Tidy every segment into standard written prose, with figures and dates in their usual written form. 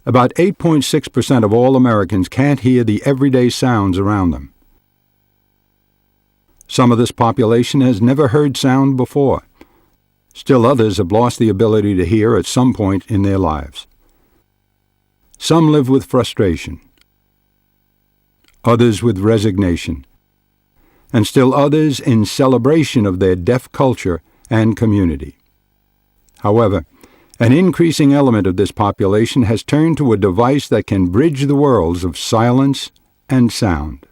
About 8.6% of all Americans can't hear the everyday sounds around them. Some of this population has never heard sound before. Still others have lost the ability to hear at some point in their lives. Some live with frustration, others with resignation, and still others in celebration of their deaf culture and community. However, an increasing element of this population has turned to a device that can bridge the worlds of silence and sound.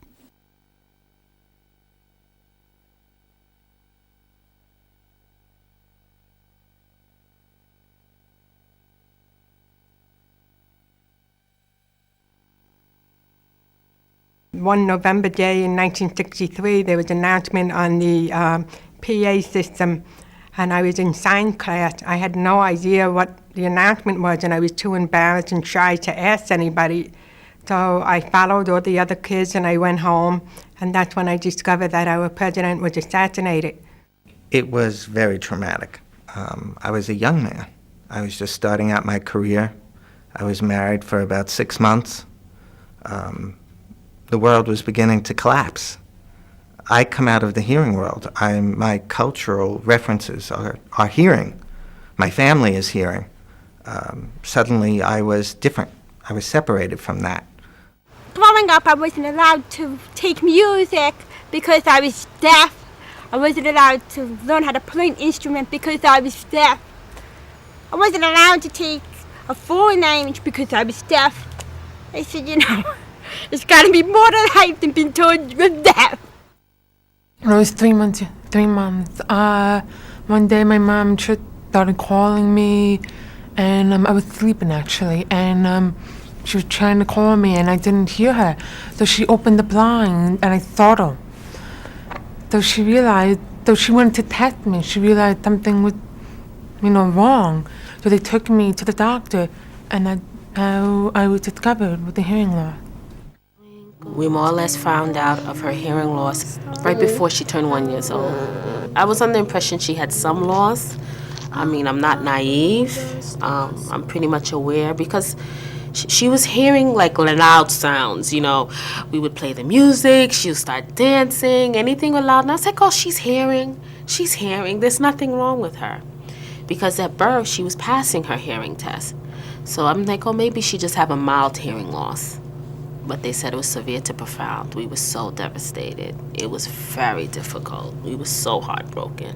One November day in 1963, there was an announcement on the PA system, and I was in science class. I had no idea what the announcement was, and I was too embarrassed and shy to ask anybody. So I followed all the other kids, and I went home, and that's when I discovered that our president was assassinated. It was very traumatic. I was a young man. I was just starting out my career. I was married for about 6 months. The world was beginning to collapse. I come out of the hearing world. My cultural references are hearing. My family is hearing. Suddenly I was different. I was separated from that. Growing up, I wasn't allowed to take music because I was deaf. I wasn't allowed to learn how to play an instrument because I was deaf. I wasn't allowed to take a foreign language because I was deaf. I said, there's got to be more to life than being told you're deaf. When I was 3 months, one day my mom started calling me, and I was sleeping actually, and she was trying to call me, and I didn't hear her. So she opened the blind, and I saw her. So she realized, though she wanted to test me, she realized something was, wrong. So they took me to the doctor, and I was discovered with a hearing loss. We more or less found out of her hearing loss right before she turned 1 year old. I was under the impression she had some loss. I'm not naive. I'm pretty much aware because she was hearing like loud sounds, We would play the music, she would start dancing, anything with loud. And I was like, oh, she's hearing. There's nothing wrong with her. Because at birth, she was passing her hearing test. So I'm like, oh, maybe she just have a mild hearing loss. But they said it was severe to profound. We were so devastated. It was very difficult. We were so heartbroken.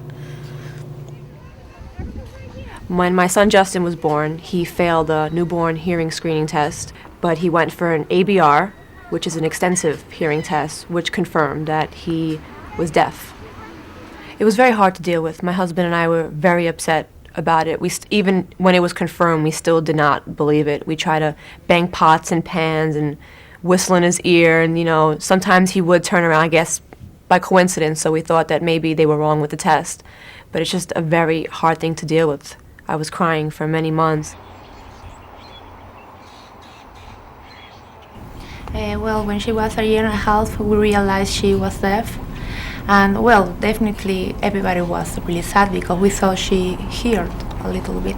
When my son Justin was born, he failed a newborn hearing screening test, but he went for an ABR, which is an extensive hearing test, which confirmed that he was deaf. It was very hard to deal with. My husband and I were very upset about it. Even when it was confirmed, we still did not believe it. We tried to bang pots and pans and whistle in his ear, and sometimes he would turn around, I guess, by coincidence, so we thought that maybe they were wrong with the test. But it's just a very hard thing to deal with. I was crying for many months. Well, when she was a year and a half, we realized she was deaf. And definitely everybody was really sad because we thought she heard a little bit.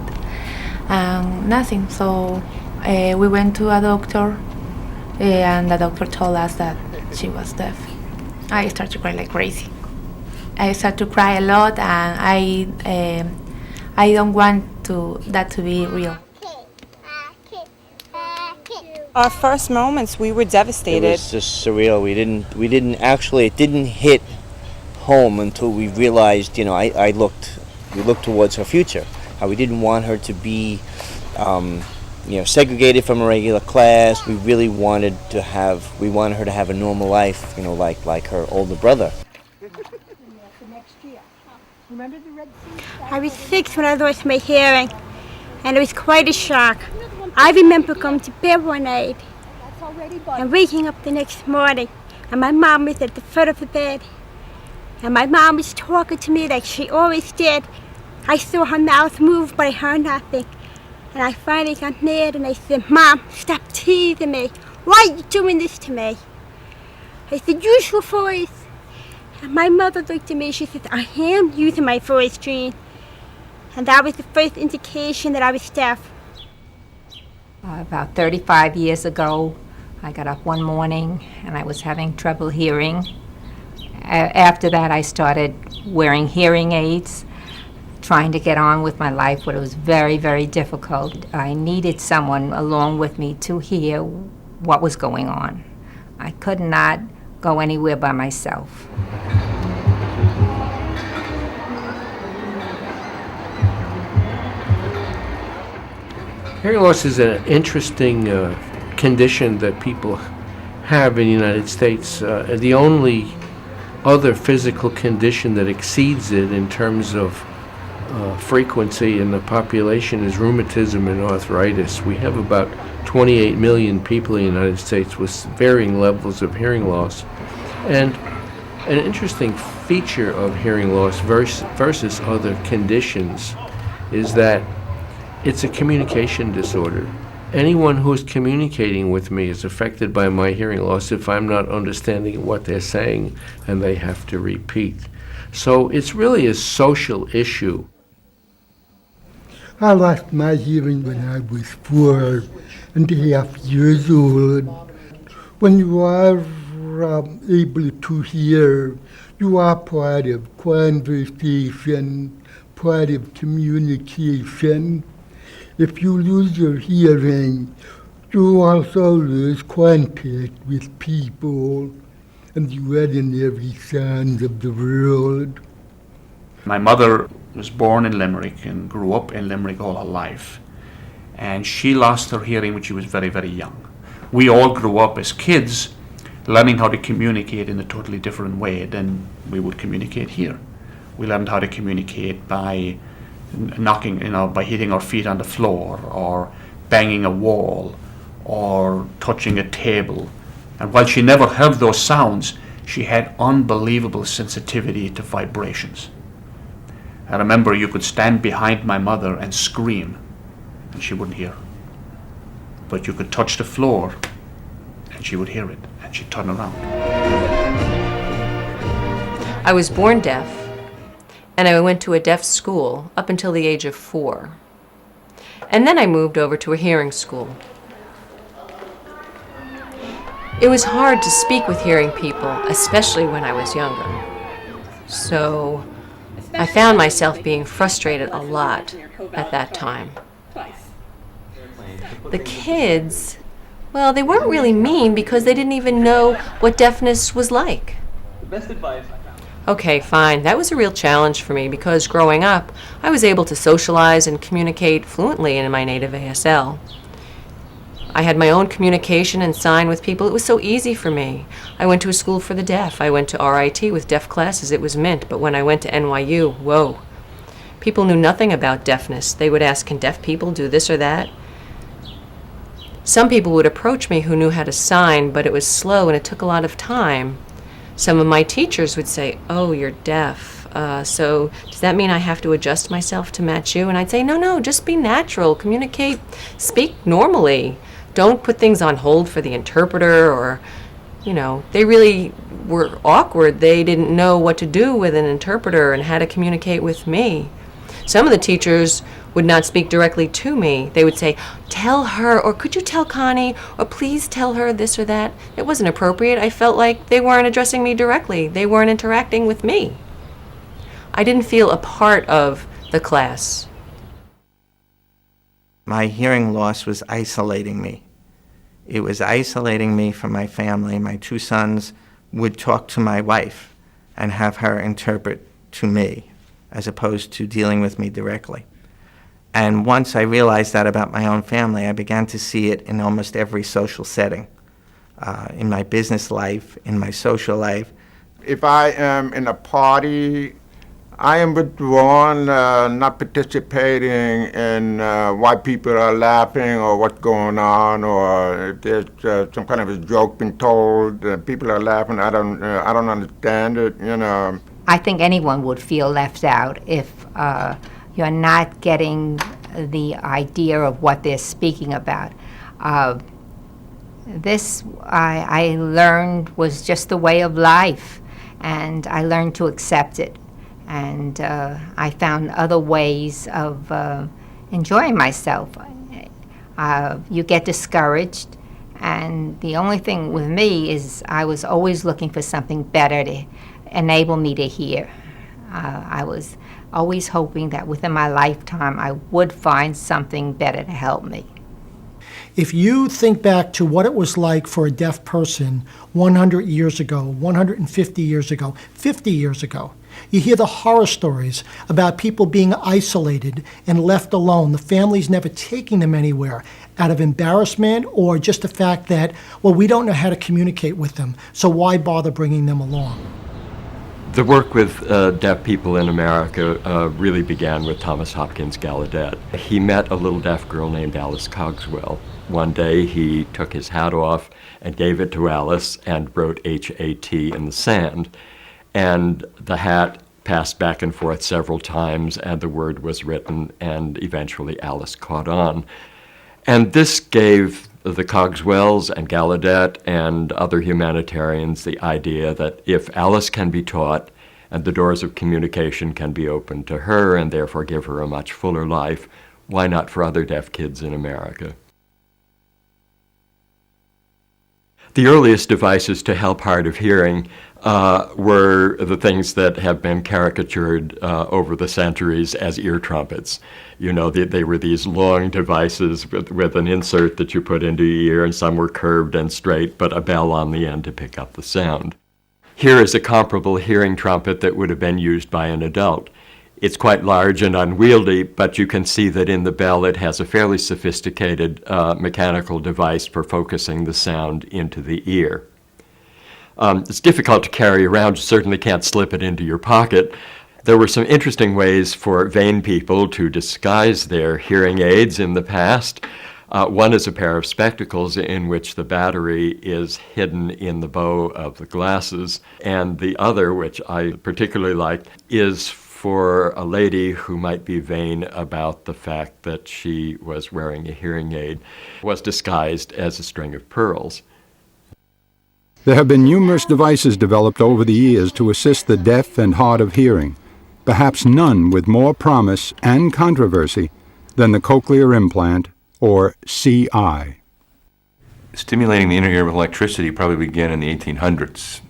Nothing, so we went to a doctor, and the doctor told us that she was deaf. I started to cry like crazy. I started to cry a lot, and I don't want that to be real. Our first moments, we were devastated. It was just surreal. It didn't hit home until we realized, we looked towards her future. How we didn't want her to be, segregated from a regular class. We really wanted her to have a normal life, like her older brother. I was 6 when I lost my hearing, and it was quite a shock. I remember going to bed one night and waking up the next morning, and my mom was at the foot of the bed, and my mom was talking to me like she always did. I saw her mouth move, but I heard nothing. And I finally got mad, and I said, "Mom, stop teasing me. Why are you doing this to me?" I said, "Use your voice." And my mother looked at me, she said, "I am using my voice, Jean." And that was the first indication that I was deaf. About 35 years ago, I got up one morning and I was having trouble hearing. After that, I started wearing hearing aids, trying to get on with my life, but it was very, very difficult. I needed someone along with me to hear what was going on. I could not go anywhere by myself. Hearing loss is an interesting condition that people have in the United States. The only other physical condition that exceeds it in terms of frequency in the population is rheumatism and arthritis. We have about 28 million people in the United States with varying levels of hearing loss. And an interesting feature of hearing loss versus other conditions is that it's a communication disorder. Anyone who is communicating with me is affected by my hearing loss if I'm not understanding what they're saying and they have to repeat. So it's really a social issue. I lost my hearing when I was 4.5 years old. When you are able to hear, you are part of conversation, part of communication. If you lose your hearing, you also lose contact with people, and you ordinary sounds of the world. My mother was born in Limerick and grew up in Limerick all her life. And she lost her hearing when she was very, very young. We all grew up as kids learning how to communicate in a totally different way than we would communicate here. We learned how to communicate by knocking, by hitting our feet on the floor or banging a wall or touching a table. And while she never heard those sounds, she had unbelievable sensitivity to vibrations. I remember you could stand behind my mother and scream and she wouldn't hear. But you could touch the floor and she would hear it and she'd turn around. I was born deaf, and I went to a deaf school up until the age of 4. And then I moved over to a hearing school. It was hard to speak with hearing people, especially when I was younger. So I found myself being frustrated a lot at that time. The kids, well, they weren't really mean because they didn't even know what deafness was like. Best advice. Okay, fine. That was a real challenge for me because growing up, I was able to socialize and communicate fluently in my native ASL. I had my own communication and sign with people. It was so easy for me. I went to a school for the deaf. I went to RIT with deaf classes. It was mint. But when I went to NYU, whoa. People knew nothing about deafness. They would ask, can deaf people do this or that? Some people would approach me who knew how to sign, but it was slow and it took a lot of time. Some of my teachers would say, oh, you're deaf, so does that mean I have to adjust myself to match you? And I'd say, no, just be natural, communicate, speak normally. Don't put things on hold for the interpreter or, they really were awkward. They didn't know what to do with an interpreter and how to communicate with me. Some of the teachers would not speak directly to me. They would say, tell her, or could you tell Connie, or please tell her this or that. It wasn't appropriate. I felt like they weren't addressing me directly. They weren't interacting with me. I didn't feel a part of the class. My hearing loss was isolating me. It was isolating me from my family. My 2 sons would talk to my wife and have her interpret to me, as opposed to dealing with me directly. And once I realized that about my own family, I began to see it in almost every social setting, in my business life, in my social life. If I am in a party, I am withdrawn, not participating in why people are laughing or what's going on, or if there's some kind of a joke being told, people are laughing. I don't understand it. I think anyone would feel left out if you're not getting the idea of what they're speaking about. This, I learned, was just the way of life, and I learned to accept it. And I found other ways of enjoying myself. You get discouraged, and the only thing with me is I was always looking for something better to enable me to hear. I was always hoping that within my lifetime I would find something better to help me. If you think back to what it was like for a deaf person 100 years ago, 150 years ago, 50 years ago, you hear the horror stories about people being isolated and left alone, the families never taking them anywhere out of embarrassment or just the fact that, well, we don't know how to communicate with them, so why bother bringing them along? The work with deaf people in America really began with Thomas Hopkins Gallaudet. He met a little deaf girl named Alice Cogswell. One day he took his hat off and gave it to Alice and wrote H-A-T in the sand. And the hat passed back and forth several times and the word was written, and eventually Alice caught on. And this gave the Cogswells and Gallaudet and other humanitarians the idea that if Alice can be taught and the doors of communication can be opened to her and therefore give her a much fuller life, why not for other deaf kids in America? The earliest devices to help hard of hearing were the things that have been caricatured over the centuries as ear trumpets. You know, they were these long devices with an insert that you put into your ear, and some were curved and straight, but a bell on the end to pick up the sound. Here is a comparable hearing trumpet that would have been used by an adult. It's quite large and unwieldy, but you can see that in the bell it has a fairly sophisticated mechanical device for focusing the sound into the ear. It's difficult to carry around. You certainly can't slip it into your pocket. There were some interesting ways for vain people to disguise their hearing aids in the past. One is a pair of spectacles in which the battery is hidden in the bow of the glasses, and the other, which I particularly like, is for a lady who might be vain about the fact that she was wearing a hearing aid, was disguised as a string of pearls. There have been numerous devices developed over the years to assist the deaf and hard of hearing, perhaps none with more promise and controversy than the cochlear implant, or CI. Stimulating the inner ear with electricity probably began in the 1800s,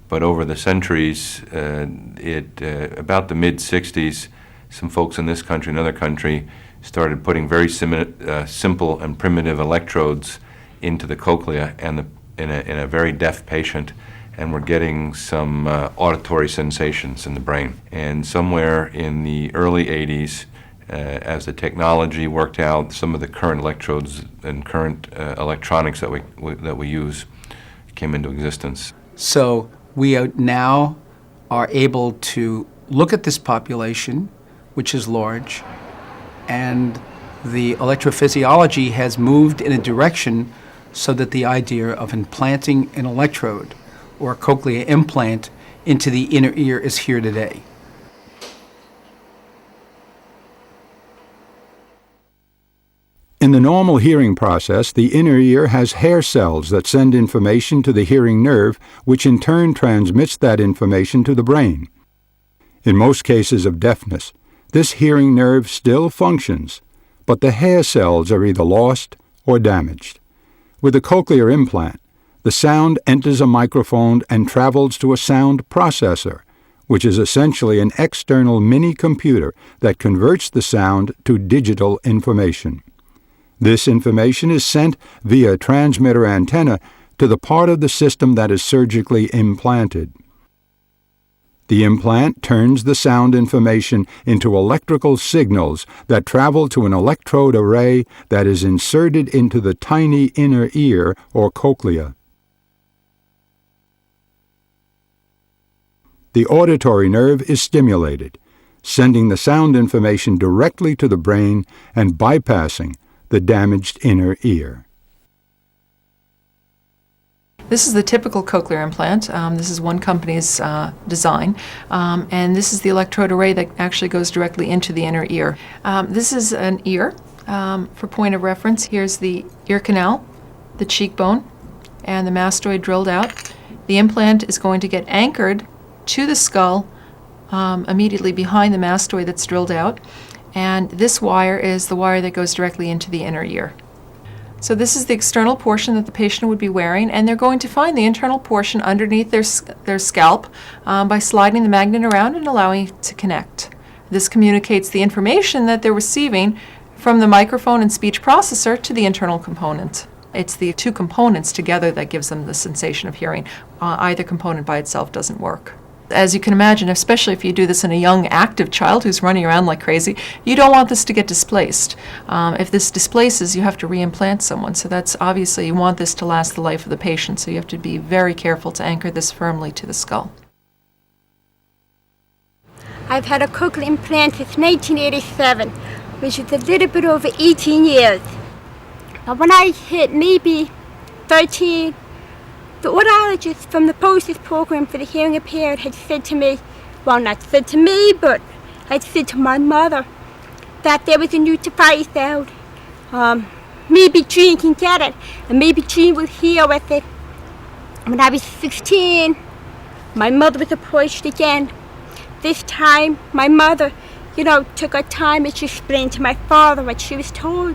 but over the centuries, about the mid-60s, some folks in this country and another country started putting very simple and primitive electrodes into the cochlea and in a very deaf patient, and we're getting some auditory sensations in the brain. And somewhere in the early 80s, as the technology worked out, some of the current electrodes and current electronics that we use came into existence. So we now are able to look at this population, which is large, and the electrophysiology has moved in a direction so that the idea of implanting an electrode or a cochlear implant into the inner ear is here today. In the normal hearing process, the inner ear has hair cells that send information to the hearing nerve, which in turn transmits that information to the brain. In most cases of deafness, this hearing nerve still functions, but the hair cells are either lost or damaged. With a cochlear implant, the sound enters a microphone and travels to a sound processor, which is essentially an external mini-computer that converts the sound to digital information. This information is sent via transmitter antenna to the part of the system that is surgically implanted. The implant turns the sound information into electrical signals that travel to an electrode array that is inserted into the tiny inner ear or cochlea. The auditory nerve is stimulated, sending the sound information directly to the brain and bypassing the damaged inner ear. This is the typical cochlear implant. This is one company's design, and this is the electrode array that actually goes directly into the inner ear. This is an ear. For point of reference, here's the ear canal, the cheekbone, and the mastoid drilled out. The implant is going to get anchored to the skull immediately behind the mastoid that's drilled out, and this wire is the wire that goes directly into the inner ear. So this is the external portion that the patient would be wearing, and they're going to find the internal portion underneath their scalp by sliding the magnet around and allowing it to connect. This communicates the information that they're receiving from the microphone and speech processor to the internal component. It's the two components together that gives them the sensation of hearing. Either component by itself doesn't work. As you can imagine, especially if you do this in a young, active child who's running around like crazy, you don't want this to get displaced. If this displaces, you have to reimplant someone. So that's obviously, you want this to last the life of the patient, so you have to be very careful to anchor this firmly to the skull. I've had a cochlear implant since 1987, which is a little bit over 18 years. But when I hit maybe 13, the audiologist from the POSIS program for the hearing impaired had said to me, well, not said to me, but had said to my mother, that there was a new device out. Maybe Jean can get it, and maybe Jean will hear with it. When I was 16, my mother was approached again. This time, my mother, took her time and she explained to my father what she was told.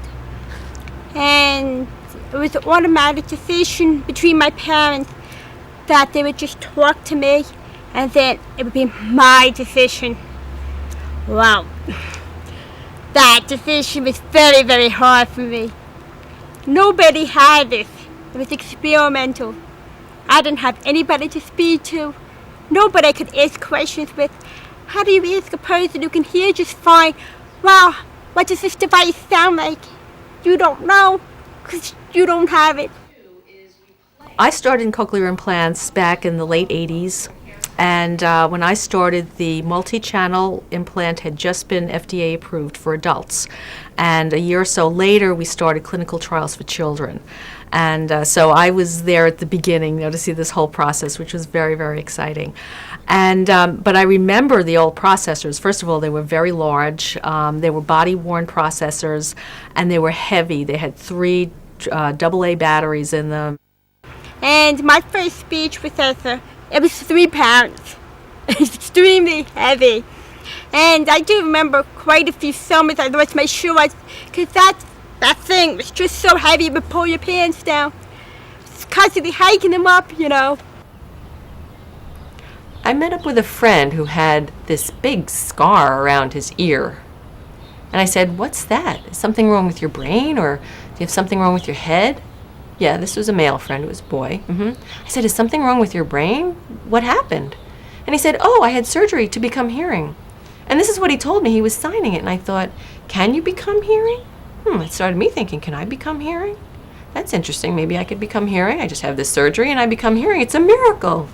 And it was an automatic decision between my parents that they would just talk to me and then it would be my decision. Wow. That decision was very, very hard for me. Nobody had this. It was experimental. I didn't have anybody to speak to. Nobody I could ask questions with. How do you ask a person who can hear just fine, well, what does this device sound like? You don't know, because you don't have it. I started in cochlear implants back in the late 80s, and when I started, the multi-channel implant had just been FDA approved for adults. And a year or so later, we started clinical trials for children. And so I was there at the beginning, to see this whole process, which was very, very exciting. And but I remember the old processors. First of all, they were very large. They were body-worn processors, and they were heavy. They had 3 AA batteries in them. And my first speech processor, it was 3 pounds. Extremely heavy. And I do remember quite a few summers I lost my shoes, because that thing was just so heavy it would pull your pants down. It's constantly hiking them up, I met up with a friend who had this big scar around his ear. And I said, what's that? Is something wrong with your brain, or do you have something wrong with your head? Yeah, this was a male friend, it was a boy. I said, is something wrong with your brain? What happened? And he said, oh, I had surgery to become hearing. And this is what he told me. He was signing it, and I thought, can you become hearing? It started me thinking, can I become hearing? That's interesting. Maybe I could become hearing. I just have this surgery and I become hearing. It's a miracle.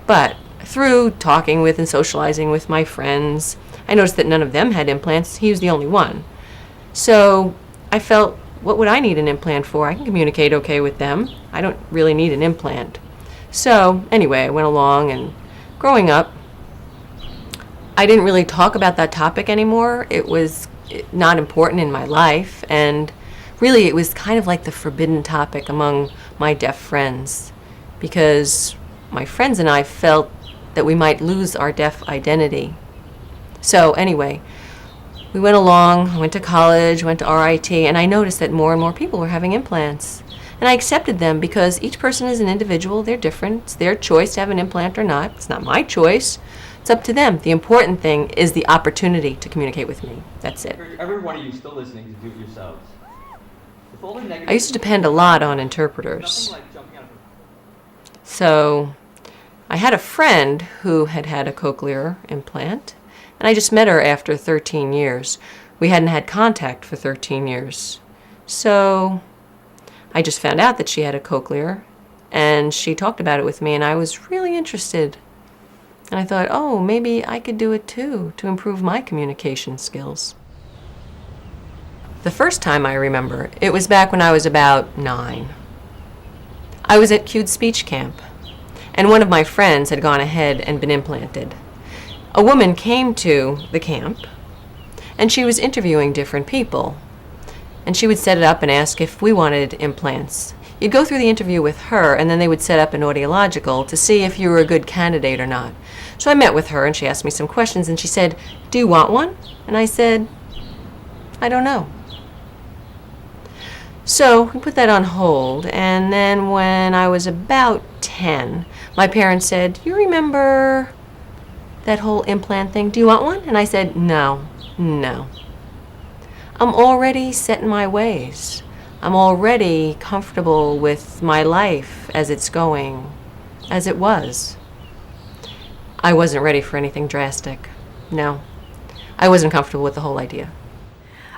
But through talking with and socializing with my friends, I noticed that none of them had implants. He was the only one. So I felt, what would I need an implant for? I can communicate okay with them. I don't really need an implant. So anyway, I went along, and growing up, I didn't really talk about that topic anymore. It was not important in my life, and really it was kind of like the forbidden topic among my deaf friends, because my friends and I felt that we might lose our deaf identity. So anyway, we went along, I went to college, went to RIT, and I noticed that more and more people were having implants. And I accepted them because each person is an individual, they're different, it's their choice to have an implant or not. It's not my choice. It's up to them. The important thing is the opportunity to communicate with me. That's it. Every one of you still listening to do it yourselves. I used to depend a lot on interpreters. So I had a friend who had had a cochlear implant, and I just met her after 13 years. We hadn't had contact for 13 years. So I just found out that she had a cochlear, and she talked about it with me, and I was really interested. And I thought, oh, maybe I could do it too, to improve my communication skills. The first time I remember, it was back when I was about 9. I was at Cued Speech Camp, and one of my friends had gone ahead and been implanted. A woman came to the camp, and she was interviewing different people. And she would set it up and ask if we wanted implants. You'd go through the interview with her, and then they would set up an audiological to see if you were a good candidate or not. So I met with her, and she asked me some questions, and she said, "Do you want one?" And I said, "I don't know." So we put that on hold, and then when I was about 10, my parents said, "You remember that whole implant thing? Do you want one?" And I said, no. I'm already set in my ways. I'm already comfortable with my life as it's going, as it was. I wasn't ready for anything drastic. No. I wasn't comfortable with the whole idea.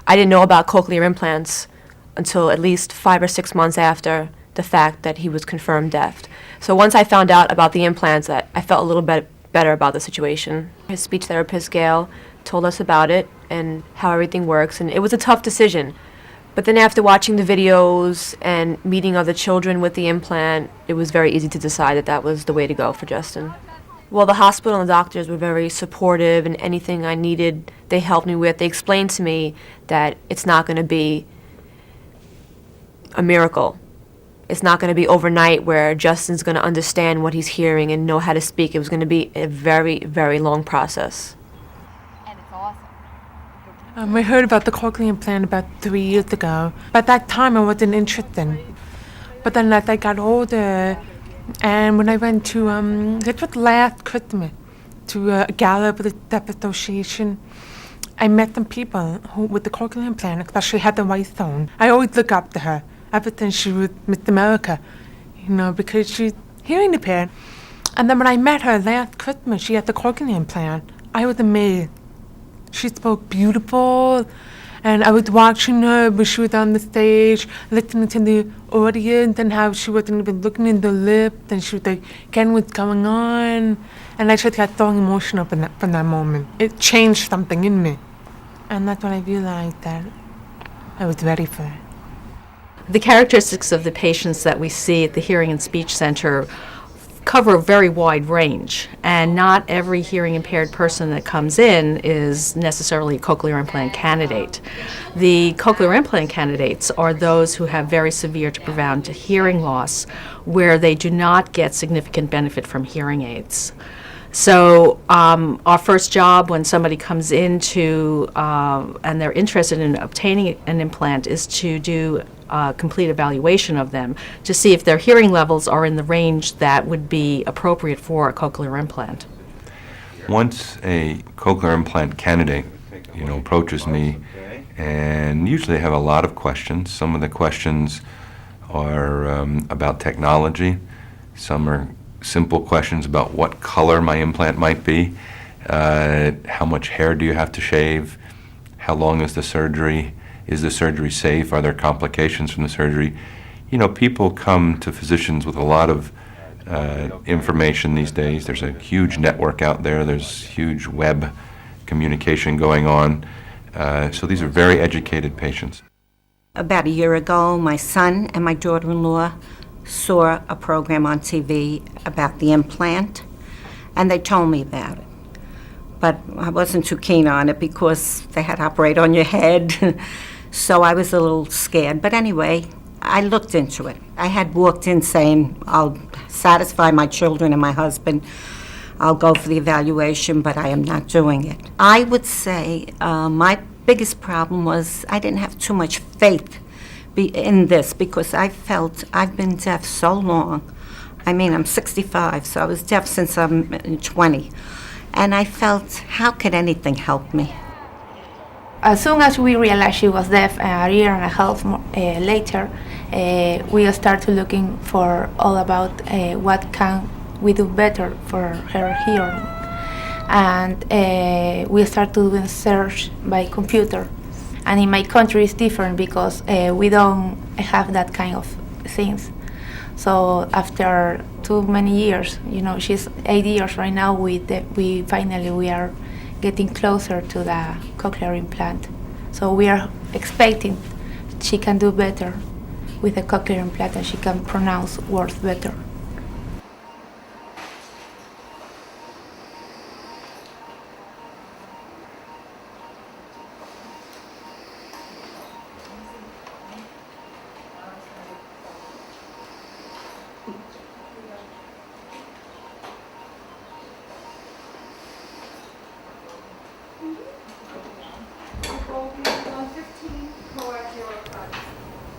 I didn't know about cochlear implants until at least 5 or 6 months after the fact that he was confirmed deaf. So once I found out about the implants, I felt a little bit better about the situation. His speech therapist, Gail, told us about it and how everything works, and it was a tough decision. But then after watching the videos and meeting other children with the implant, it was very easy to decide that that was the way to go for Justin. Well, the hospital and the doctors were very supportive, and anything I needed, they helped me with. They explained to me that it's not going to be a miracle. It's not going to be overnight where Justin's going to understand what he's hearing and know how to speak. It was going to be a very, very long process. I heard about the cochlear implant about 3 years ago. By that time, I wasn't interested. But then as I got older, and when I went to, it was last Christmas, to a gala with the Deaf Association, I met some people who, with the cochlear implant, especially had the white zone. I always look up to her ever since she was Miss America, because she's hearing impaired. And then when I met her last Christmas, she had the cochlear implant. I was amazed. She spoke beautiful, and I was watching her when she was on the stage, listening to the audience and how she wasn't even looking in the lips, and she was like, getting what's going on. And I just got so emotional from that moment. It changed something in me. And that's when I realized that I was ready for it. The characteristics of the patients that we see at the Hearing and Speech Center cover a very wide range, and not every hearing impaired person that comes in is necessarily a cochlear implant candidate. The cochlear implant candidates are those who have very severe to profound hearing loss, where they do not get significant benefit from hearing aids. So our first job when somebody comes into and they're interested in obtaining an implant is to do a complete evaluation of them to see if their hearing levels are in the range that would be appropriate for a cochlear implant. Once a cochlear implant candidate, approaches me, and usually they have a lot of questions. Some of the questions are about technology. Some are simple questions about what color my implant might be, how much hair do you have to shave, how long is the surgery, is the surgery safe, are there complications from the surgery. People come to physicians with a lot of information these days. There's a huge network out there, there's huge web communication going on, so these are very educated patients. About a year ago, my son and my daughter-in-law saw a program on TV about the implant, and they told me about it. But I wasn't too keen on it because they had to operate on your head, so I was a little scared. But anyway, I looked into it. I had walked in saying, I'll satisfy my children and my husband, I'll go for the evaluation, but I am not doing it. I would say my biggest problem was I didn't have too much faith in this, because I felt I've been deaf so long. I mean, I'm 65, so I was deaf since I'm 20. And I felt, how could anything help me? As soon as we realized she was deaf, a year and a half later, we started looking for all about what can we do better for her hearing. And we started doing search by computer. And in my country it's different because we don't have that kind of things. So after too many years, she's 8 years right now, we finally are getting closer to the cochlear implant. So we are expecting she can do better with the cochlear implant and she can pronounce words better.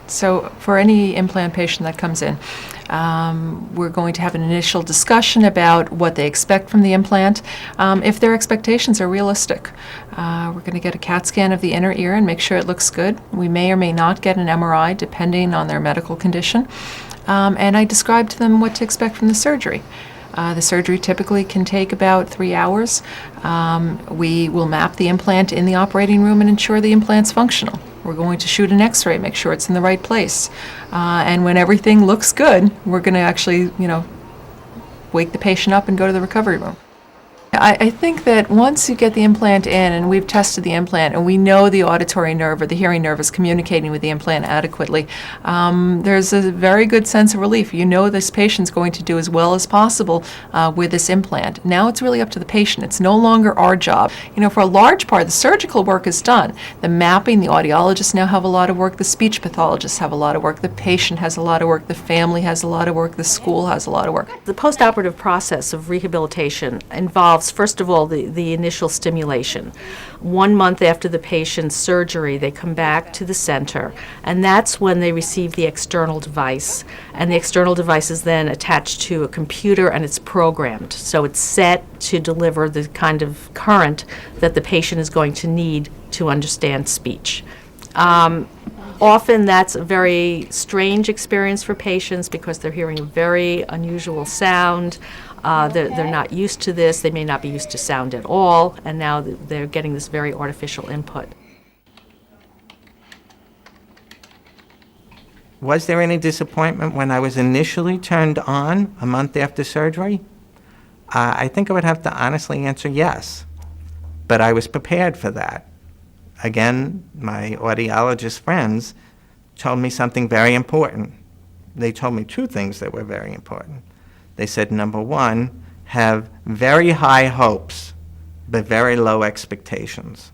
So for any implant patient that comes in, we're going to have an initial discussion about what they expect from the implant, if their expectations are realistic. We're going to get a CAT scan of the inner ear and make sure it looks good. We may or may not get an MRI depending on their medical condition. And I describe to them what to expect from the surgery. The surgery typically can take about 3 hours. We will map the implant in the operating room and ensure the implant's functional. We're going to shoot an x-ray, make sure it's in the right place. And when everything looks good, we're going to actually, wake the patient up and go to the recovery room. I think that once you get the implant in and we've tested the implant and we know the auditory nerve or the hearing nerve is communicating with the implant adequately, there's a very good sense of relief. You know this patient's going to do as well as possible with this implant. Now it's really up to the patient. It's no longer our job. For a large part, the surgical work is done. The mapping, the audiologists now have a lot of work. The speech pathologists have a lot of work. The patient has a lot of work. The family has a lot of work. The school has a lot of work. The postoperative process of rehabilitation involves, first of all, the initial stimulation. 1 month after the patient's surgery, they come back to the center, and that's when they receive the external device. And the external device is then attached to a computer and it's programmed. So it's set to deliver the kind of current that the patient is going to need to understand speech. Often that's a very strange experience for patients because they're hearing a very unusual sound. They're not used to this. They may not be used to sound at all, and now they're getting this very artificial input. Was there any disappointment when I was initially turned on a month after surgery? I think I would have to honestly answer yes, but I was prepared for that. Again, my audiologist friends told me something very important. They told me 2 things that were very important. They said, number 1, have very high hopes, but very low expectations.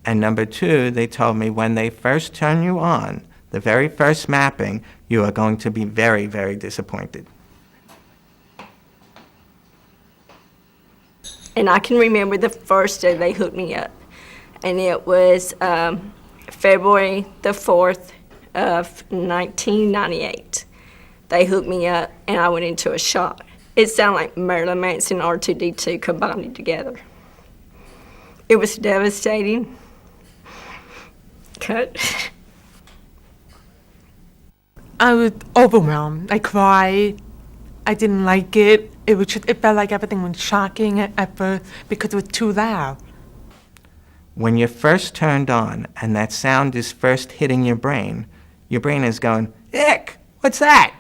And number 2, they told me when they first turn you on, the very first mapping, you are going to be very, very disappointed. And I can remember the first day they hooked me up. And it was February the 4th of 1998. They hooked me up, and I went into a shock. It sounded like Marilyn Manson and R2-D2 combined together. It was devastating. Cut. I was overwhelmed. I cried. I didn't like it. It felt like everything was shocking at first because it was too loud. When you're first turned on and that sound is first hitting your brain is going, ick, what's that?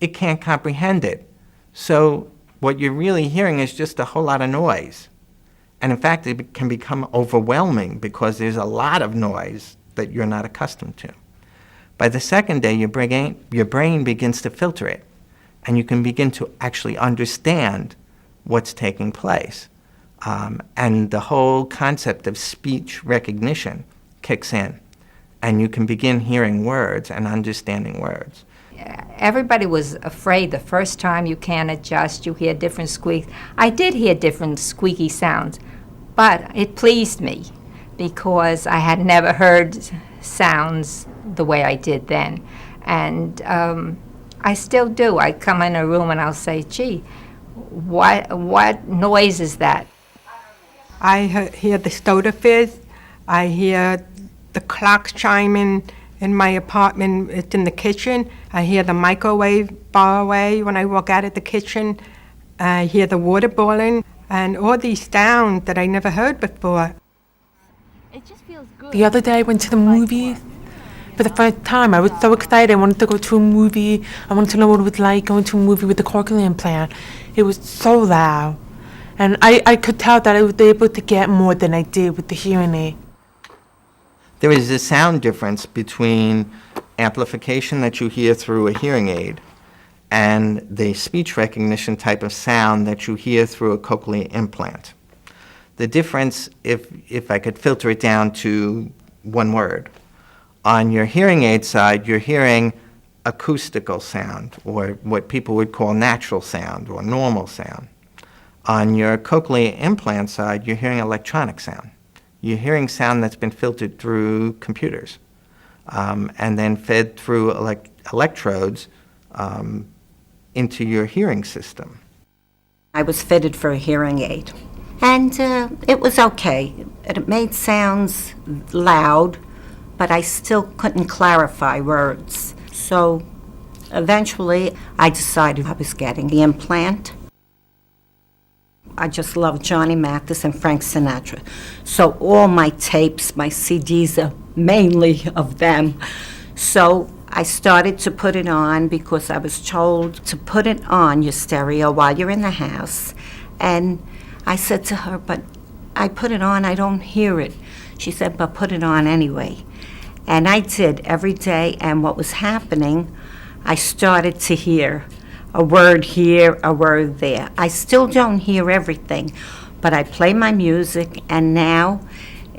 It can't comprehend it. So what you're really hearing is just a whole lot of noise. And in fact, it can become overwhelming because there's a lot of noise that you're not accustomed to. By the second day, your brain begins to filter it, and you can begin to actually understand what's taking place. And the whole concept of speech recognition kicks in, and you can begin hearing words and understanding words. Everybody was afraid the first time you can't adjust, you hear different squeaks. I did hear different squeaky sounds, but it pleased me because I had never heard sounds the way I did then. And I still do. I come in a room and I'll say, gee, what noise is that? I hear the stodophys. I hear the clocks chiming in my apartment. It's in the kitchen. I hear the microwave far away when I walk out of the kitchen. I hear the water boiling and all these sounds that I never heard before. The other day I went to the movies for the first time. I was so excited. I wanted to go to a movie. I wanted to know what it was like going to a movie with the cochlear implant. It was so loud. And I could tell that I was able to get more than I did with the hearing aid. There is a sound difference between amplification that you hear through a hearing aid and the speech recognition type of sound that you hear through a cochlear implant. The difference, if I could filter it down to one word, on your hearing aid side, you're hearing acoustical sound, or what people would call natural sound or normal sound. On your cochlear implant side, you're hearing electronic sound. You're hearing sound that's been filtered through computers and then fed through electrodes into your hearing system. I was fitted for a hearing aid, and it was okay. It made sounds loud, but I still couldn't clarify words. So eventually, I decided I was getting the implant. I just love Johnny Mathis and Frank Sinatra. So all my tapes, my CDs are mainly of them. So I started to put it on because I was told to put it on your stereo while you're in the house. And I said to her, but I put it on, I don't hear it. She said, but put it on anyway. And I did every day, and what was happening, I started to hear a word here, a word there. I still don't hear everything, but I play my music, and now,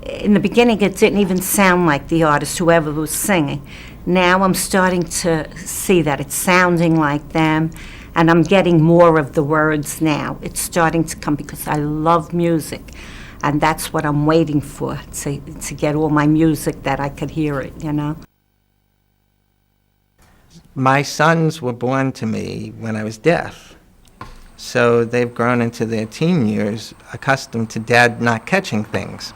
in the beginning it didn't even sound like the artist, whoever was singing. Now I'm starting to see that it's sounding like them, and I'm getting more of the words now. It's starting to come because I love music, and that's what I'm waiting for, to get all my music that I could hear it, you know? My sons were born to me when I was deaf, so they've grown into their teen years accustomed to Dad not catching things.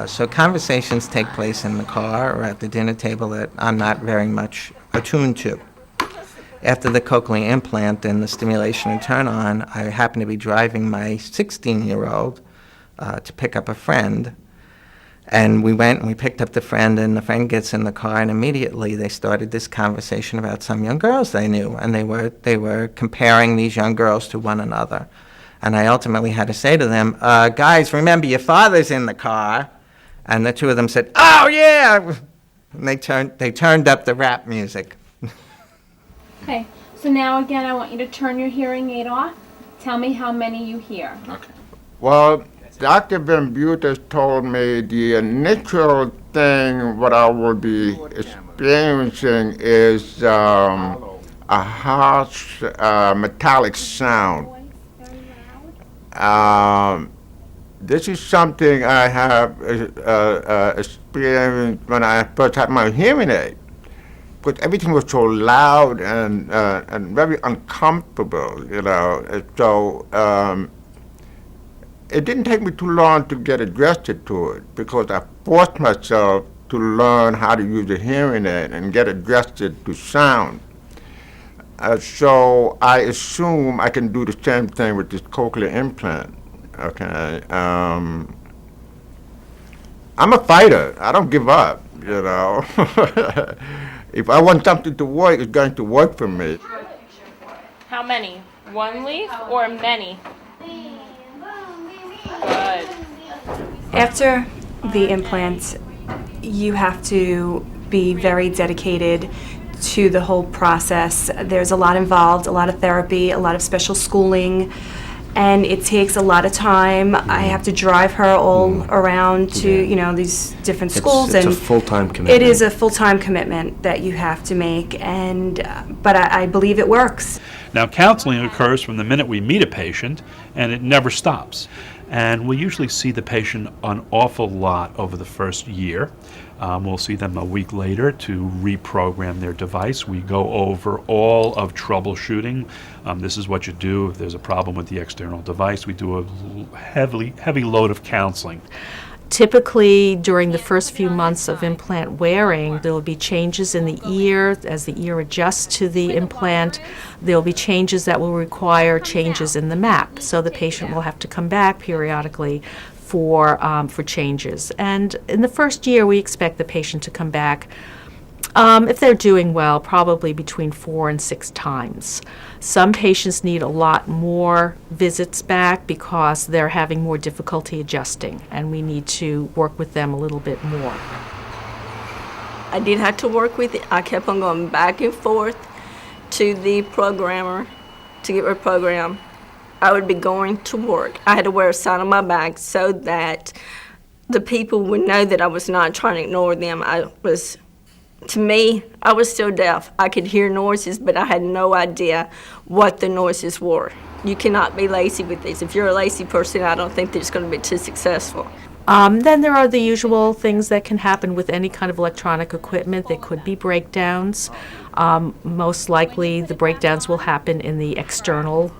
So conversations take place in the car or at the dinner table that I'm not very much attuned to. After the cochlear implant and the stimulation and turn on, I happened to be driving my 16-year-old to pick up a friend. And we went and we picked up the friend, and the friend gets in the car, and immediately they started this conversation about some young girls they knew, and they were comparing these young girls to one another. And I ultimately had to say to them, guys, remember your father's in the car. And the two of them said, oh yeah! And they turned up the rap music. Okay, so now again I want you to turn your hearing aid off. Tell me how many you hear. Okay. Well, Dr. Van Butus told me the initial thing what I will be experiencing is a harsh metallic sound. This is something I have experienced when I first had my hearing aid, because everything was so loud and very uncomfortable, you know. So it didn't take me too long to get adjusted to it, because I forced myself to learn how to use a hearing aid and get adjusted to sound. So I assume I can do the same thing with this cochlear implant. Okay. I'm a fighter. I don't give up, you know. If I want something to work, it's going to work for me. How many? One leaf or many? Good. After the implant, you have to be very dedicated to the whole process. There's a lot involved, a lot of therapy, a lot of special schooling, and it takes a lot of time. I have to drive her all around to, you know, these different schools. It's a full-time commitment. It is a full-time commitment that you have to make, and but I believe it works. Now, counseling occurs from the minute we meet a patient, and it never stops. And we usually see the patient an awful lot over the first year. We'll see them a week later to reprogram their device. We go over all of troubleshooting. This is what you do if there's a problem with the external device. We do a heavy load of counseling. Typically, during the first few months of implant wearing, there will be changes in the ear. As the ear adjusts to the implant, there will be changes that will require changes in the map. So the patient will have to come back periodically for changes. And in the first year, we expect the patient to come back, if they're doing well, probably between 4 and 6 times. Some patients need a lot more visits back because they're having more difficulty adjusting, and we need to work with them a little bit more. I did have to work with it. I kept on going back and forth to the programmer to get reprogrammed. I would be going to work. I had to wear a sign on my bag so that the people would know that I was not trying to ignore them. I was To me, I was still deaf. I could hear noises, but I had no idea what the noises were. You cannot be lazy with these. If you're a lazy person, I don't think that it's going to be too successful. Then there are the usual things that can happen with any kind of electronic equipment. There could be breakdowns. Most likely the breakdowns will happen in the external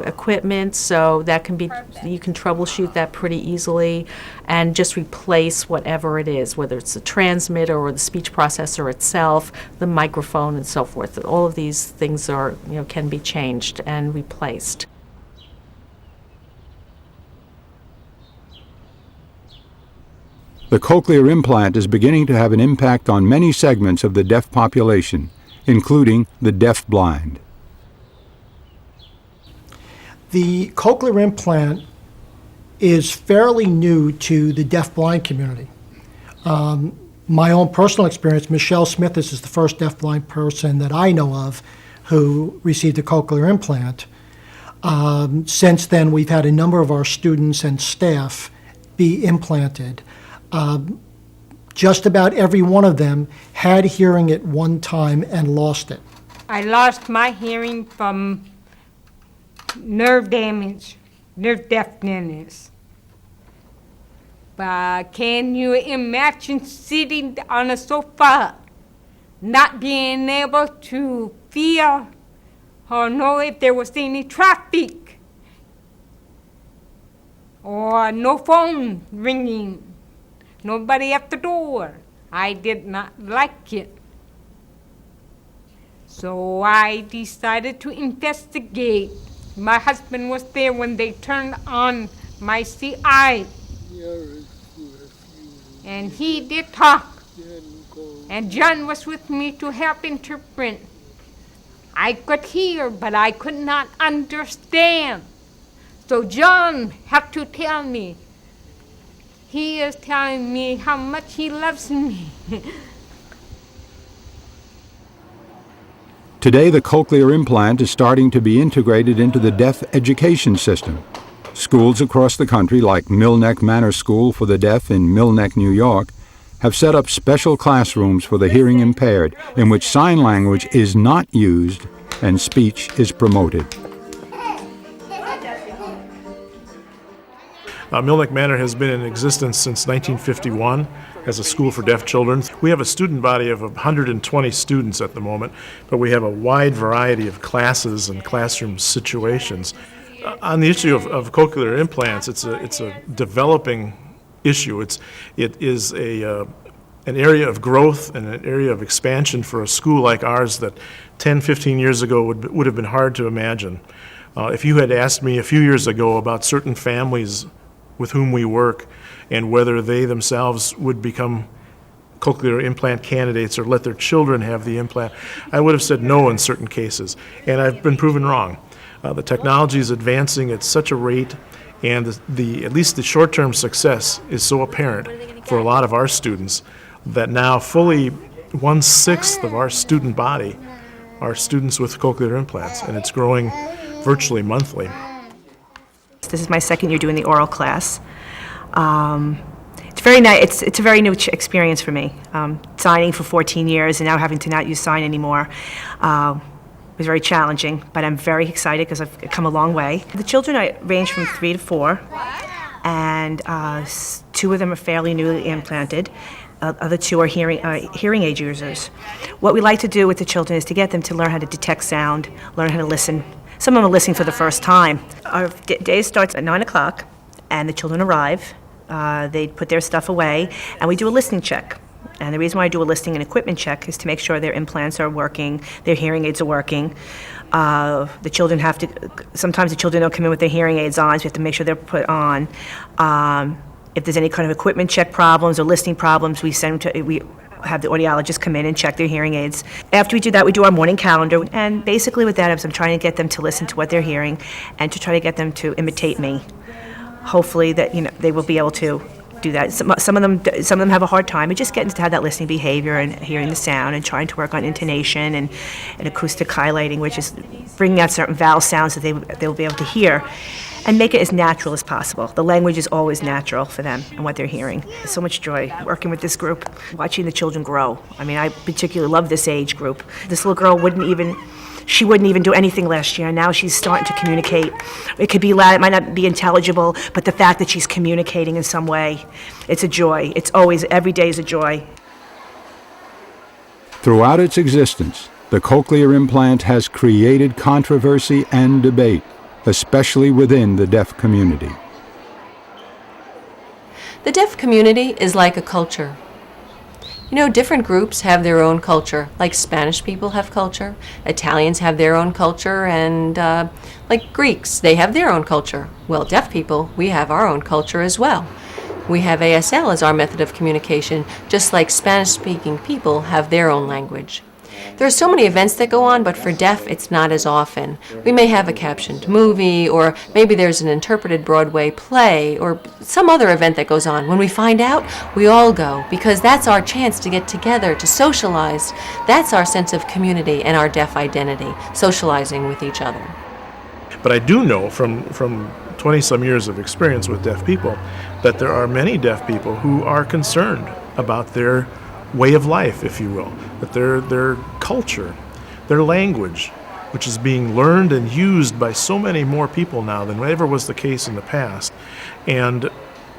equipment, so that can be, you can troubleshoot that pretty easily and just replace whatever it is, whether it's the transmitter or the speech processor itself, the microphone and so forth. All of these things are, can be changed and replaced. The cochlear implant is beginning to have an impact on many segments of the deaf population, including the deaf-blind. The cochlear implant is fairly new to the deaf-blind community. My own personal experience, Michelle Smith is the first deaf-blind person that I know of who received a cochlear implant. Since then, we've had a number of our students and staff be implanted. Just about every one of them had hearing at one time and lost it. I lost my hearing from nerve damage, nerve deafness. But can you imagine sitting on a sofa, not being able to feel or know if there was any traffic, or no phone ringing, nobody at the door? I did not like it. So I decided to investigate. My husband was there when they turned on my CI. And he did talk. And John was with me to help interpret. I could hear, but I could not understand. So John had to tell me. He is telling me how much he loves me. Today, the cochlear implant is starting to be integrated into the deaf education system. Schools across the country, like Mill Neck Manor School for the Deaf in Mill Neck, New York, have set up special classrooms for the hearing impaired, in which sign language is not used and speech is promoted. Mill Neck Manor has been in existence since 1951 as a school for deaf children. We have a student body of 120 students at the moment, but we have a wide variety of classes and classroom situations. On the issue of cochlear implants, it's a developing issue. It is an area of growth and an area of expansion for a school like ours that 10, 15 years ago would have been hard to imagine. If you had asked me a few years ago about certain families with whom we work and whether they themselves would become cochlear implant candidates or let their children have the implant, I would have said no in certain cases, and I've been proven wrong. The technology is advancing at such a rate, and at least the short-term success is so apparent for a lot of our students that now fully 1/6 of our student body are students with cochlear implants, and it's growing virtually monthly. This is my second year doing the oral class. It's very nice. It's a very new experience for me. Signing for 14 years and now having to not use sign anymore was very challenging, but I'm very excited because I've come a long way. The children range from 3 to 4, and 2 of them are fairly newly implanted. Other 2 are hearing aid users. What we like to do with the children is to get them to learn how to detect sound, learn how to listen. Some of them are listening for the first time. Our day starts at 9 o'clock, and the children arrive. They put their stuff away, and we do a listening check. And the reason why I do a listening and equipment check is to make sure their implants are working, their hearing aids are working. The children sometimes the children don't come in with their hearing aids on, so we have to make sure they're put on. If there's any kind of equipment check problems or listening problems, we have the audiologist come in and check their hearing aids. After we do that, we do our morning calendar, and basically with that, I'm trying to get them to listen to what they're hearing and to try to get them to imitate me. Hopefully that they will be able to do that. Some of them have a hard time. It just getting to have that listening behavior and hearing the sound and trying to work on intonation and acoustic highlighting, which is bringing out certain vowel sounds that they will be able to hear. and make it as natural as possible. The language is always natural for them and what they're hearing. There's so much joy working with this group, watching the children grow. I mean, I particularly love this age group. This little girl wouldn't even do anything last year. Now she's starting to communicate. It could be loud, it might not be intelligible, but the fact that she's communicating in some way, it's a joy. It's always, every day is a joy. Throughout its existence, the cochlear implant has created controversy and debate, especially within the deaf community. The deaf community is like a culture. You know, different groups have their own culture. Like Spanish people have culture, Italians have their own culture, and like Greeks, they have their own culture. Well, deaf people, we have our own culture as well. We have ASL as our method of communication, just like Spanish-speaking people have their own language. There are so many events that go on, but for deaf, it's not as often. We may have a captioned movie, or maybe there's an interpreted Broadway play, or some other event that goes on. When we find out, we all go, because that's our chance to get together, to socialize. That's our sense of community and our deaf identity, socializing with each other. But I do know from 20-some years of experience with deaf people that there are many deaf people who are concerned about their way of life, if you will, that their culture, their language, which is being learned and used by so many more people now than ever was the case in the past, and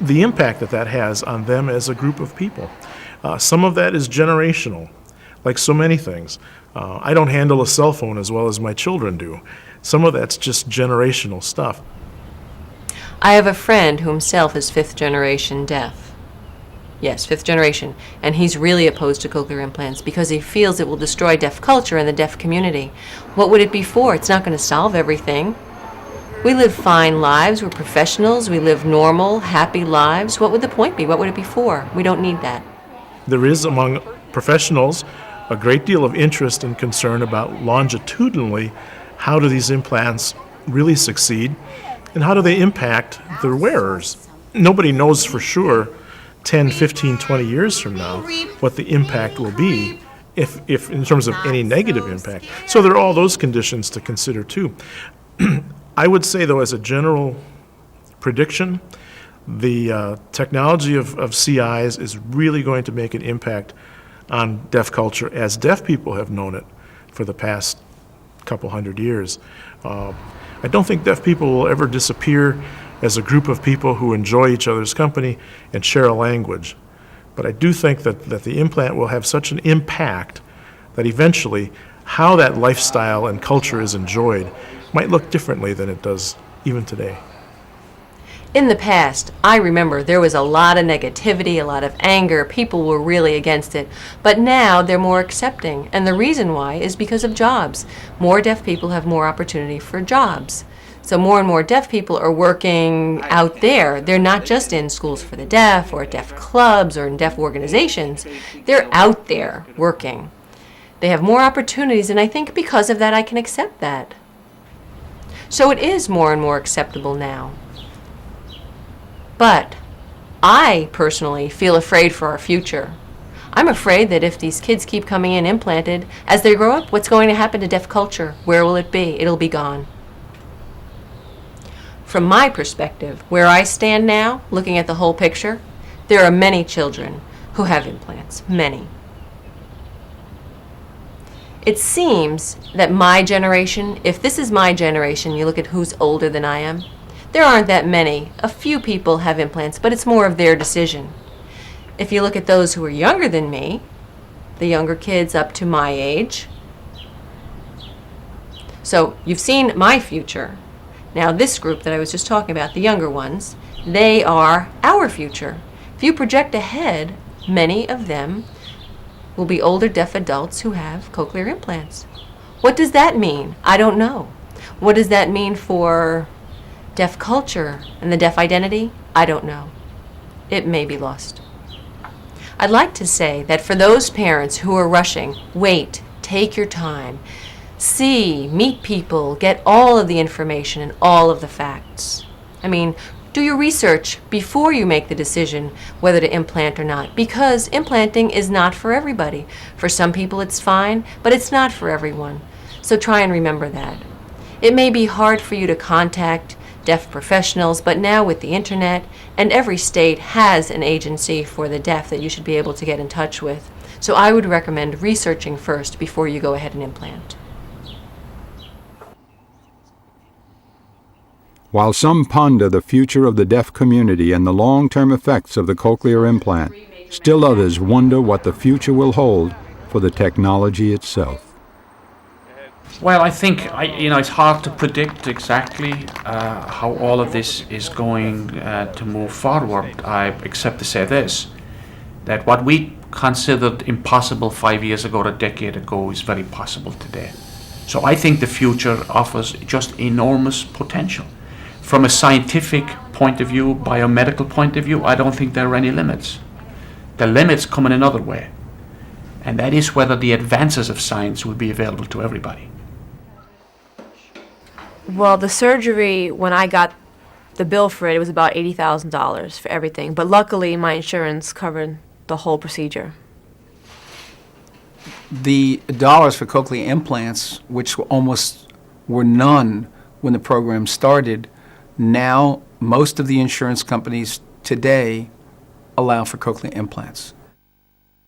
the impact that that has on them as a group of people. Some of that is generational, like so many things. I don't handle a cell phone as well as my children do. Some of that's just generational stuff. I have a friend who himself is 5th generation deaf. Yes, 5th generation. And he's really opposed to cochlear implants because he feels it will destroy deaf culture and the deaf community. What would it be for? It's not going to solve everything. We live fine lives. We're professionals. We live normal, happy lives. What would the point be? What would it be for? We don't need that. There is among professionals a great deal of interest and concern about longitudinally how do these implants really succeed and how do they impact their wearers. Nobody knows for sure 10, 15, 20 years from now what the impact will be if in terms of any negative impact. So there are all those conditions to consider too. I would say though, as a general prediction, the technology of CIs is really going to make an impact on deaf culture as deaf people have known it for the past couple hundred years. I don't think deaf people will ever disappear as a group of people who enjoy each other's company and share a language. But I do think that the implant will have such an impact that eventually how that lifestyle and culture is enjoyed might look differently than it does even today. In the past, I remember there was a lot of negativity, a lot of anger. People were really against it. But now they're more accepting. And the reason why is because of jobs. More deaf people have more opportunity for jobs. So more and more deaf people are working out there. They're not just in schools for the deaf or deaf clubs or in deaf organizations. They're out there working. They have more opportunities, and I think because of that I can accept that. So it is more and more acceptable now. But I personally feel afraid for our future. I'm afraid that if these kids keep coming in implanted, as they grow up, what's going to happen to deaf culture? Where will it be? It'll be gone. From my perspective, where I stand now, looking at the whole picture, there are many children who have implants, many. It seems that my generation, if this is my generation, you look at who's older than I am, there aren't that many. A few people have implants, but it's more of their decision. If you look at those who are younger than me, the younger kids up to my age, so you've seen my future. Now this group that I was just talking about, the younger ones, they are our future. If you project ahead, many of them will be older deaf adults who have cochlear implants. What does that mean? I don't know. What does that mean for deaf culture and the deaf identity? I don't know. It may be lost. I'd like to say that for those parents who are rushing, wait, take your time, see, meet people, get all of the information and all of the facts. I mean, do your research before you make the decision whether to implant or not, because implanting is not for everybody. For some people it's fine, but it's not for everyone. So try and remember that. It may be hard for you to contact deaf professionals, but now with the internet, and every state has an agency for the deaf that you should be able to get in touch with. So I would recommend researching first before you go ahead and implant. While some ponder the future of the deaf community and the long-term effects of the cochlear implant, still others wonder what the future will hold for the technology itself. Well, I think it's hard to predict exactly how all of this is going to move forward. Except to say this, that what we considered impossible 5 years ago or a decade ago is very possible today. So I think the future offers just enormous potential. From a scientific point of view, biomedical point of view, I don't think there are any limits. The limits come in another way, and that is whether the advances of science will be available to everybody. Well, the surgery, when I got the bill for it was about $80,000 for everything. But luckily, my insurance covered the whole procedure. The dollars for cochlear implants, which almost were none when the program started, now most of the insurance companies today allow for cochlear implants.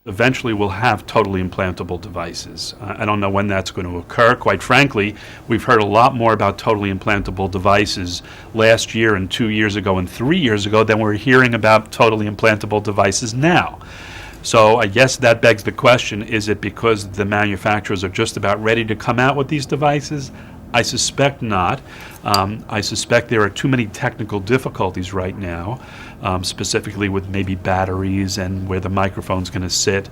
Eventually we'll have totally implantable devices. I don't know when that's going to occur. Quite frankly, we've heard a lot more about totally implantable devices last year and 2 years ago and 3 years ago than we're hearing about totally implantable devices now. So I guess that begs the question, is it because the manufacturers are just about ready to come out with these devices? I suspect not. I suspect there are too many technical difficulties right now, specifically with maybe batteries and where the microphone's going to sit.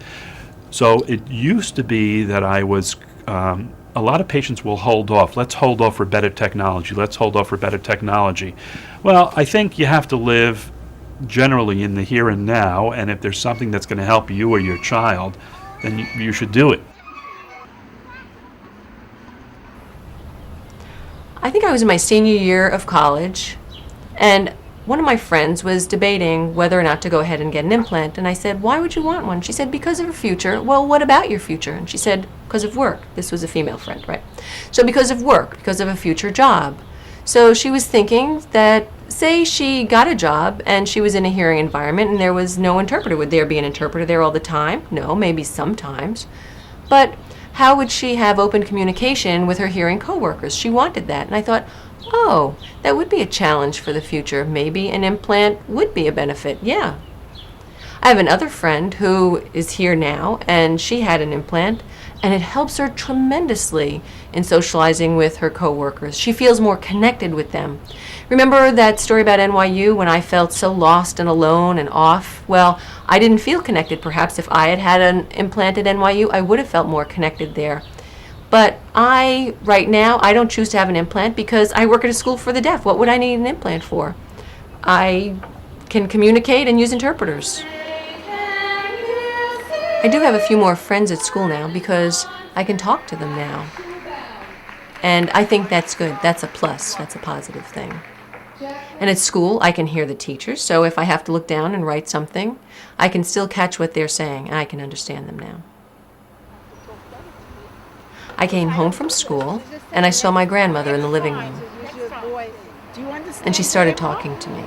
So it used to be that a lot of patients will hold off. Let's hold off for better technology. Let's hold off for better technology. Well, I think you have to live generally in the here and now, and if there's something that's going to help you or your child, then you should do it. I think I was in my senior year of college, and one of my friends was debating whether or not to go ahead and get an implant, and I said, "Why would you want one?" She said, "Because of your future." "Well, what about your future?" And she said, "Because of work." This was a female friend, right? So because of work, because of a future job. So she was thinking that, say she got a job and she was in a hearing environment and there was no interpreter. Would there be an interpreter there all the time? No, maybe sometimes. But how would she have open communication with her hearing coworkers? She wanted that. And I thought, oh, that would be a challenge for the future. Maybe an implant would be a benefit. Yeah. I have another friend who is here now, and she had an implant, and it helps her tremendously in socializing with her coworkers. She feels more connected with them. Remember that story about NYU when I felt so lost and alone and off? Well, I didn't feel connected. Perhaps if I had had an implant at NYU, I would have felt more connected there. But right now, I don't choose to have an implant because I work at a school for the deaf. What would I need an implant for? I can communicate and use interpreters. I do have a few more friends at school now because I can talk to them now. And I think that's good. That's a plus. That's a positive thing. And at school, I can hear the teachers, so if I have to look down and write something, I can still catch what they're saying, and I can understand them now. I came home from school, and I saw my grandmother in the living room. And she started talking to me.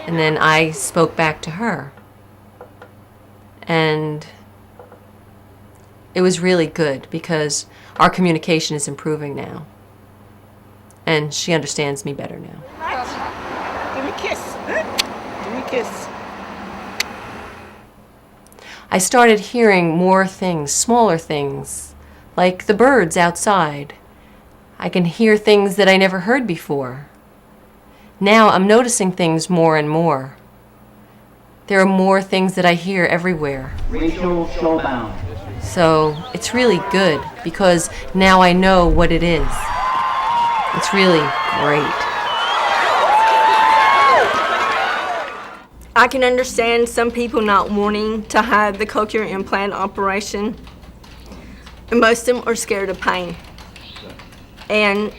And then I spoke back to her. And it was really good because our communication is improving now. And she understands me better now. Give me a kiss. Give me a kiss. I started hearing more things, smaller things, like the birds outside. I can hear things that I never heard before. Now I'm noticing things more and more. There are more things that I hear everywhere. Rachel Schulbaum. So it's really good because now I know what it is. It's really great. I can understand some people not wanting to have the cochlear implant operation. And most of them are scared of pain. And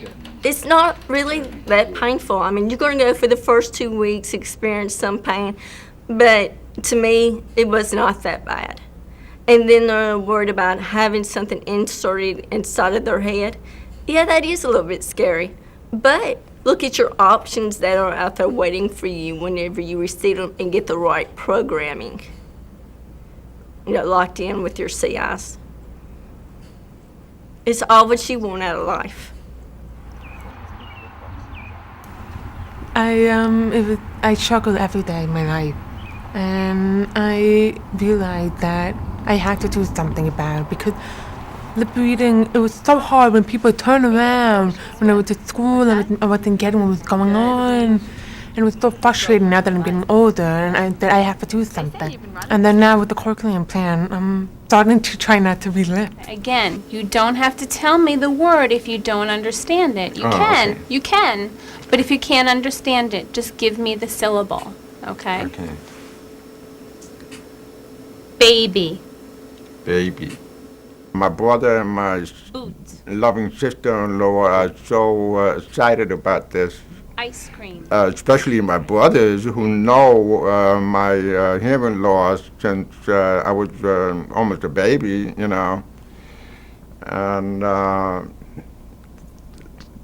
it's not really that painful. I mean, you're going to go for the first 2 weeks, experience some pain. But to me, it was not that bad. And then they're worried about having something inserted inside of their head. Yeah, that is a little bit scary. But Look at your options that are out there waiting for you whenever you receive them and get the right programming. Locked in with your CIs. It's all what you want out of life. I struggle every day in my life, and I realized that I had to do something about it because lip reading, it was so hard when people turn around when I was at school and I wasn't getting what was going on. And it was so frustrating now that I'm getting older and that I have to do something. And then now with the cochlear implant, I'm starting to try not to read lips. Again, you don't have to tell me the word if you don't understand it. You can. Okay. You can. But if you can't understand it, just give me the syllable. Okay? Okay. Baby. Baby. My brother and my loving sister-in-law are so excited about this. Ice cream. Especially my brothers who know my hearing loss since I was almost a baby, and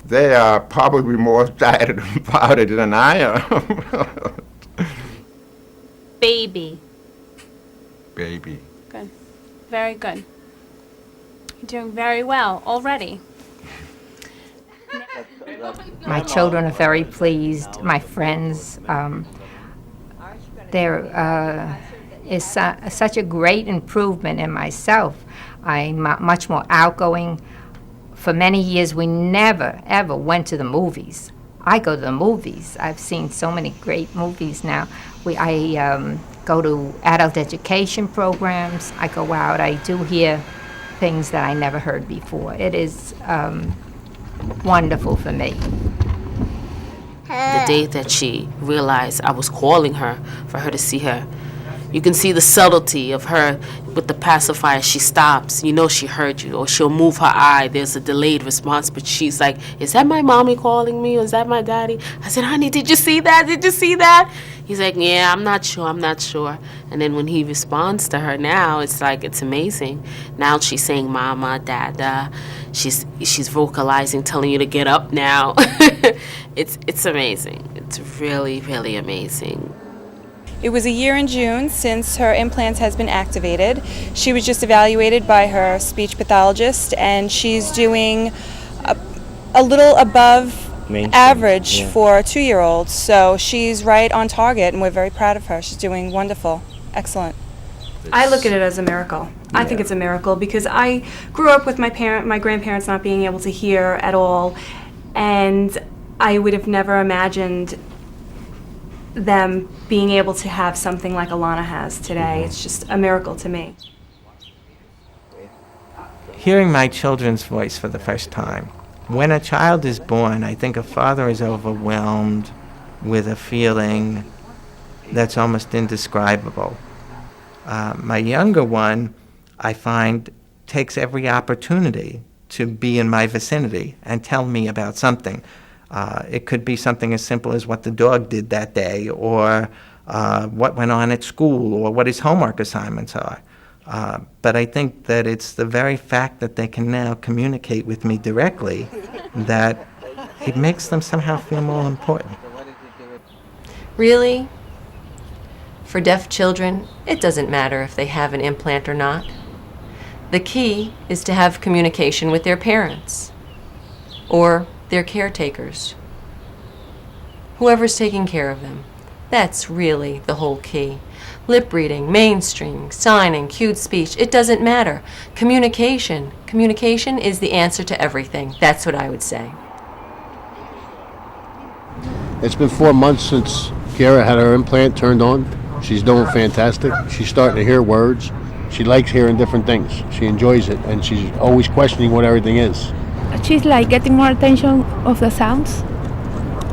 they are probably more excited about it than I am. Baby. Baby. Good. Very good. You're doing very well already. My children are very pleased. My friends, there is such a great improvement in myself. I'm much more outgoing. For many years, we never, ever went to the movies. I go to the movies. I've seen so many great movies now. I go to adult education programs. I go out. I do hear things that I never heard before. It is wonderful for me. The day that she realized I was calling her for her to see her, you can see the subtlety of her with the pacifier. She stops, you know she heard you, or she'll move her eye. There's a delayed response, but she's like, is that my mommy calling me, or is that my daddy? I said, honey, did you see that? Did you see that? He's like, yeah, I'm not sure. And then when he responds to her now, it's like, it's amazing. Now she's saying mama, dada. She's vocalizing, telling you to get up now. It's amazing. It's really, really amazing. It was a year in June since her implant has been activated. She was just evaluated by her speech pathologist, and she's doing a little above average for a 2-year-old. So she's right on target, and we're very proud of her. She's doing wonderful. Excellent. I look at it as a miracle. I think it's a miracle because I grew up with my grandparents not being able to hear at all, and I would have never imagined them being able to have something like Alana has today. It's just a miracle to me. Hearing my children's voice for the first time. When a child is born, I think a father is overwhelmed with a feeling that's almost indescribable. My younger one, I find, takes every opportunity to be in my vicinity and tell me about something. It could be something as simple as what the dog did that day, or what went on at school, or what his homework assignments are. But I think that it's the very fact that they can now communicate with me directly that it makes them somehow feel more important. Really? For deaf children, it doesn't matter if they have an implant or not. The key is to have communication with their parents or their caretakers. Whoever's taking care of them. That's really the whole key. Lip reading, mainstreaming, signing, cued speech, it doesn't matter. Communication is the answer to everything. That's what I would say. It's been 4 months since Kiara had her implant turned on. She's doing fantastic. She's starting to hear words. She likes hearing different things. She enjoys it, and she's always questioning what everything is. She's like getting more attention of the sounds.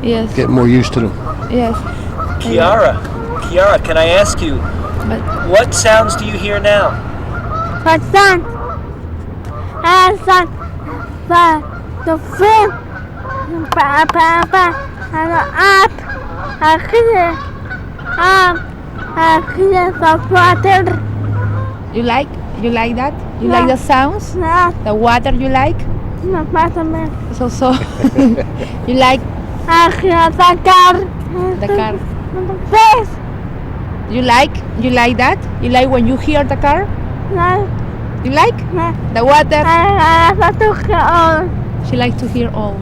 Yes. Getting more used to them. Yes. Kiara, can I ask you, what sounds do you hear now? The sun, the film, and the up, the water. You like that? You like the sounds? No. The water you like? No, So you like The car. The car. Yes. You like that? You like when you hear the car? No. You like? No. The water? I like to hear all. She likes to hear all.